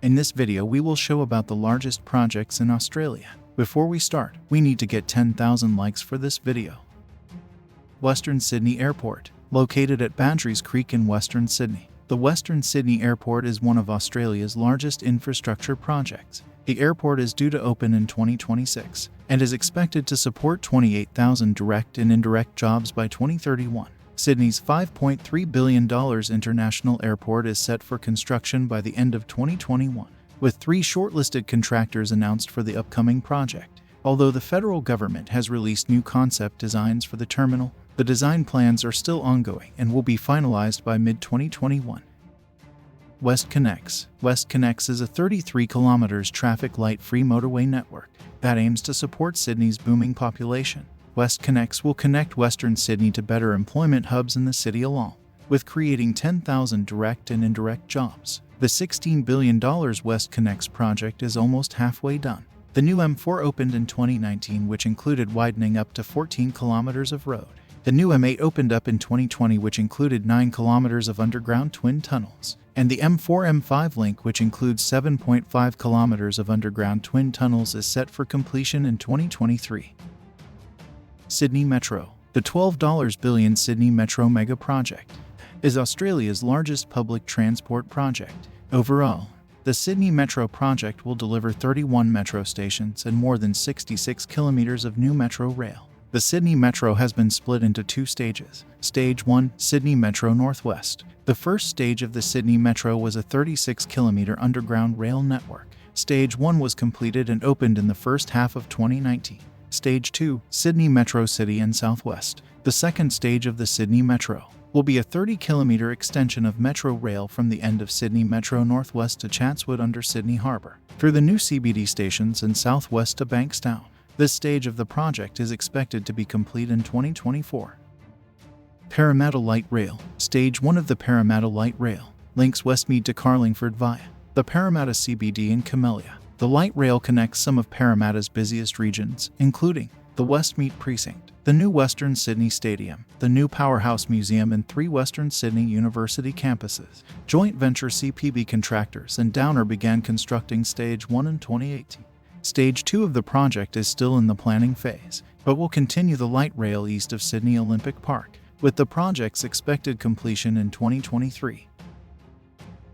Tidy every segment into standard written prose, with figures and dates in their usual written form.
In this video we will show about the largest projects in Australia. Before we start, we need to get 10,000 likes for this video. Western Sydney Airport, located at Badgerys Creek in Western Sydney. The Western Sydney Airport is one of Australia's largest infrastructure projects. The airport is due to open in 2026 and is expected to support 28,000 direct and indirect jobs by 2031. Sydney's $5.3 billion international airport is set for construction by the end of 2021, with 3 shortlisted contractors announced for the upcoming project. Although the federal government has released new concept designs for the terminal, the design plans are still ongoing and will be finalized by mid-2021. WestConnex. WestConnex is a 33 km traffic light-free motorway network that aims to support Sydney's booming population. WestConnex will connect Western Sydney to better employment hubs in the city along with creating 10,000 direct and indirect jobs. The $16 billion WestConnex project is almost halfway done. The new M4 opened in 2019, which included widening up to 14 kilometers of road. The new M8 opened up in 2020, which included 9 kilometers of underground twin tunnels. And the M4-M5 link, which includes 7.5 kilometers of underground twin tunnels, is set for completion in 2023. Sydney Metro. The $12 billion Sydney Metro mega project is Australia's largest public transport project. Overall, the Sydney Metro project will deliver 31 metro stations and more than 66 kilometers of new metro rail. The Sydney Metro has been split into 2 stages. Stage 1, Sydney Metro Northwest. The first stage of the Sydney Metro was a 36-kilometer underground rail network. Stage 1 was completed and opened in the first half of 2019. Stage 2, Sydney Metro City and Southwest. The second stage of the Sydney Metro will be a 30-kilometer extension of metro rail from the end of Sydney Metro Northwest to Chatswood under Sydney Harbour, through the new CBD stations and southwest to Bankstown. This stage of the project is expected to be complete in 2024. Parramatta Light Rail. Stage 1 of the Parramatta Light Rail links Westmead to Carlingford via the Parramatta CBD and Camellia. The light rail connects some of Parramatta's busiest regions, including the Westmead Precinct, the new Western Sydney Stadium, the new Powerhouse Museum, and 3 Western Sydney University campuses. Joint venture CPB Contractors and Downer began constructing Stage 1 in 2018. Stage 2 of the project is still in the planning phase, but will continue the light rail east of Sydney Olympic Park, with the project's expected completion in 2023.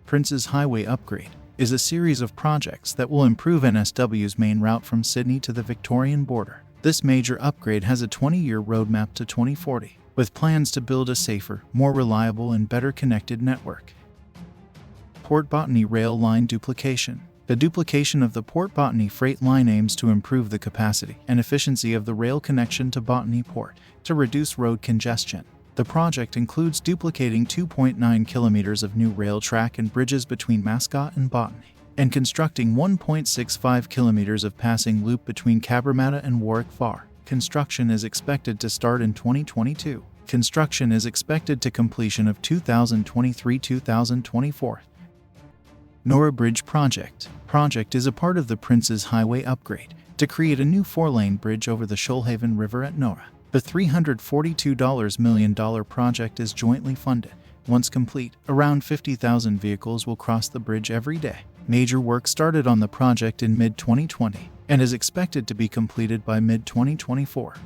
Prince's Highway Upgrade is a series of projects that will improve NSW's main route from Sydney to the Victorian border. This major upgrade has a 20-year roadmap to 2040, with plans to build a safer, more reliable, and better connected network. Port Botany Rail Line Duplication. The duplication of the Port Botany freight line aims to improve the capacity and efficiency of the rail connection to Botany Port to reduce road congestion. The project includes duplicating 2.9 kilometers of new rail track and bridges between Mascot and Botany, and constructing 1.65 kilometers of passing loop between Cabramatta and Warwick Far. Construction is expected to start in 2022. Construction is expected to completion of 2023-2024. Nowra Bridge Project. Project is a part of the Prince's Highway Upgrade to create a new 4-lane bridge over the Shoalhaven River at Nowra. The $342 million project is jointly funded. Once complete, around 50,000 vehicles will cross the bridge every day. Major work started on the project in mid-2020 and is expected to be completed by mid-2024.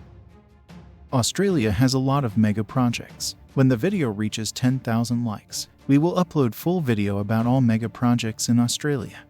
Australia has a lot of mega projects. When the video reaches 10,000 likes, we will upload full video about all mega projects in Australia.